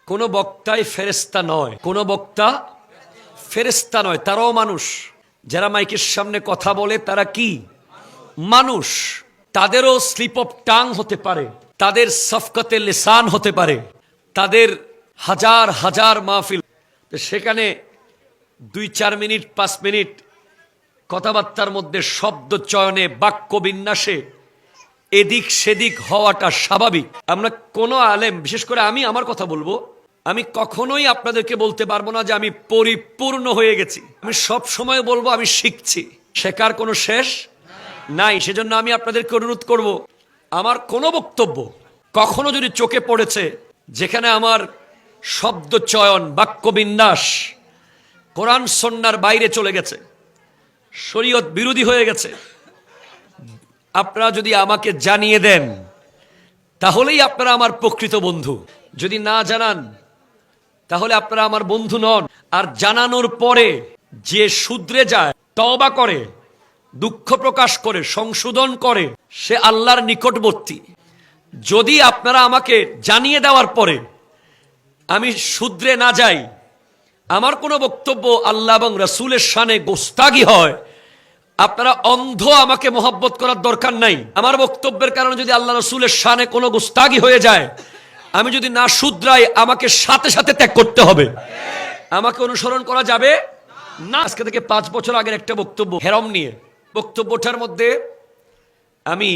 কোন বক্তাই ফেরেশতা নয়, কোন বক্তা ফেরেশতা নয়, তারাও মানুষ। যারা মাইকের সামনে কথা বলে তারা কি মানুষ, তাদেরও স্লিপ অফ টাং হতে পারে, তাদের সফকতে লিসান হতে পারে, তাদের হাজার হাজার মাহফিল, সেখানে 2-4 মিনিট 5 মিনিট কথাবার্তার মধ্যে শব্দ চয়নে বাক্য বিন্যাসে এদিক সেদিক হওয়াটা স্বাভাবিক। আমরা কোনো আলেম, বিশেষ করে আমি আমার কথা বলবো, আমি কখনোই আপনাদেরকে বলতে পারবো না যে আমি পরিপূর্ণ হয়ে গেছি। আমি সব সময় বলবো আমি শিখছি, শেখার কোনো শেষ নাই। সেজন্য আমি আপনাদেরকে অনুরোধ করব, আমার কোনো বক্তব্য কখনো যদি চোখে পড়েছে যেখানে আমার শব্দ চয়ন বাক্য বিন্যাস কোরআন সুন্নাহর বাইরে চলে গেছে, শরীয়ত বিরোধী হয়ে গেছে, আপনারা যদি আমাকে জানিয়ে দেন তাহলেই আপনারা আমার প্রকৃত বন্ধু। যদি না জানান তাহলে আপনারা আমার বন্ধু নন। আর জানানোর পরে যে শুধরে যায়, তওবা করে, দুঃখ প্রকাশ করে, সংশোধন করে, সে আল্লাহর নিকটবর্তী। যদি আপনারা আমাকে জানিয়ে দেওয়ার পরে আমি শুধরে না যাই, আমার কোনো বক্তব্য আল্লাহ এবং রাসূলের শানে গোস্তাগি হয়, আপনারা অন্ধ আমাকে মহব্বত করার দরকার নাই। আমার বক্তব্যের কারণে যদি আল্লাহ রাসূলের শানে কোনো গোস্তাগি হয়ে যায়, আমি যদি না শুধরাই, আমাকে সাথে সাথে ত্যাগ করতে হবে, আমাকে অনুসরণ করা যাবে না। আজকে থেকে 5 বছর আগের একটা বক্তব্য হেরম নিয়ে, বক্তব্যটার মধ্যে আমি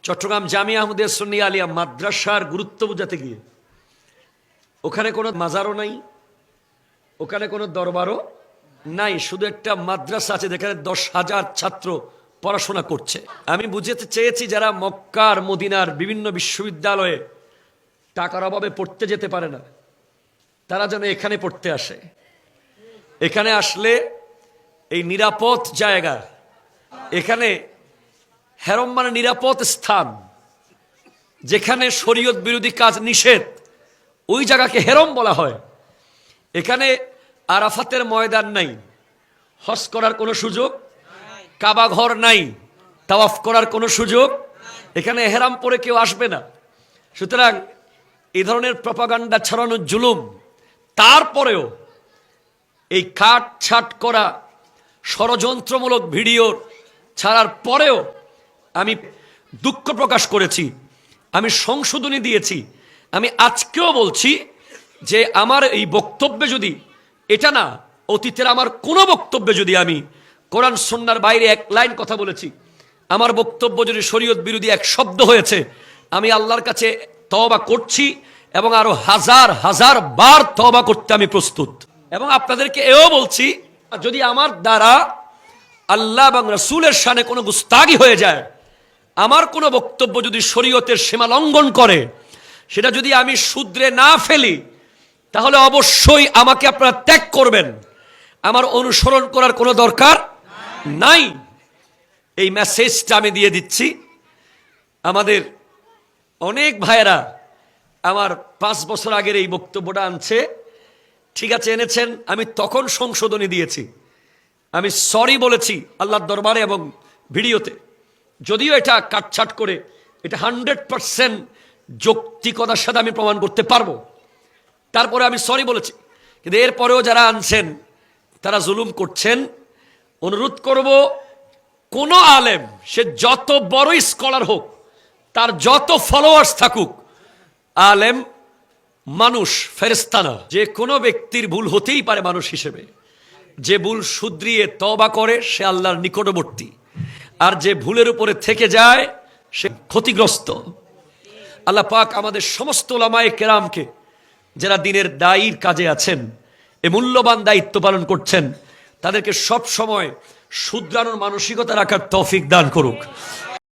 চট্টগ্রাম জামিয়া আহমদিয়া সুন্নিয়া আলিয়া মাদ্রাসার গুরুত্ব বোঝাতে গিয়ে, ওখানে কোনো মাজারও নাই, ওখানে কোনো দরবারও নাই, শুধু একটা মাদ্রাসা আছে যেখানে 10,000 ছাত্র পড়াশোনা করছে। আমি বুঝাতে চেয়েছি যারা মক্কার মদিনার বিভিন্ন বিশ্ববিদ্যালয়ে টাকার অভাবে পড়তে যেতে পারে না, তারা যেন এখানে পড়তে আসে। এখানে আসলে এই নিরাপদ জায়গা, এখানে হেরম মানে নিরাপদ স্থান, যেখানে শরীয়ত বিরোধী কাজ নিষেধ, ওই জায়গাকে হেরম বলা হয়। এখানে আরাফাতের ময়দান নাই, হজ করার কোনো সুযোগ, কাবা ঘর নাই, তাওয়াফ করার কোনো সুযোগ, এখানে এহরাম পরে কেউ আসবে না। সুতরাং এই ধরনের প্রপাগান্ডা ছড়ানো জুলুম, তারপরেও এই কাটছাট করা ষড়যন্ত্রমূলক ভিডিও ছাড়ার পরেও আমি দুঃখ প্রকাশ করেছি, আমি সংশোধনী দিয়েছি। আমি আজকেও বলছি যে আমার এই বক্তব্যে যদি এটা না, অতীতের আমার কোনো বক্তব্যে যদি আমি কোরআন সুন্নাহর বাইরে এক লাইন কথা বলেছি, আমার বক্তব্য যদি শরীয়ত বিরোধী এক শব্দ হয়েছে, আমি আল্লাহর কাছে তওবা করছি এবং আরো হাজার হাজার বার তওবা করতে আমি প্রস্তুত। এবং আপনাদেরকে এও বলছি, যদি আমার দ্বারা আল্লাহ এবং রাসূলের শানে কোনো গুস্তাগি হয়ে যায়, আমার কোনো বক্তব্য যদি শরীয়তের সীমা লঙ্ঘন করে, সেটা যদি আমি শুধরে না ফেলি, তাহলে অবশ্যই আমাকে আপনারা ত্যাগ করবেন, আমার অনুসরণ করার কোনো দরকার নাই। এই মেসেজটা আমি দিয়ে দিচ্ছি। আমাদের অনেক ভাইয়েরা আমার 5 বছর আগের এই বক্তব্যটা আনছে, ঠিক আছে এনেছেন, আমি তখন সংশোধনী দিয়েছি, আমি সরি বলেছি আল্লাহর দরবারে এবং ভিডিওতে, যদিও এটা কাটছাট করে এটা 100% যৌক্তিকতার সাথে আমি প্রমাণ করতে পারবো, তারপরে আমি সরি বলেছি। কিন্তু এরপরেও যারা আনছেন তারা জুলুম করছেন। অনুরোধ করব, কোন আলেম, সে যত বড় স্কলার হোক, তার যত ফলোয়ার্স থাকুক, আলেম মানুষ, ফেরেশতা না। যে কোনো ব্যক্তির ভুল হতেই পারে মানুষ হিসেবে, যে ভুল শুধরিয়ে তওবা করে সে আল্লাহর নিকটবর্তী, আর যে ভুলের উপরে থেকে যায় সে ক্ষতিগ্রস্ত। আল্লাহ পাক আমাদের সমস্ত উলামায়ে কেরামকে, যারা দিনের দায়ীর কাজে আছেন, এ মূল্যবান দায়িত্ব পালন করছেন, তাদেরকে সব সময় শুধরানোর মানসিকতা রাখার তৌফিক দান করুক।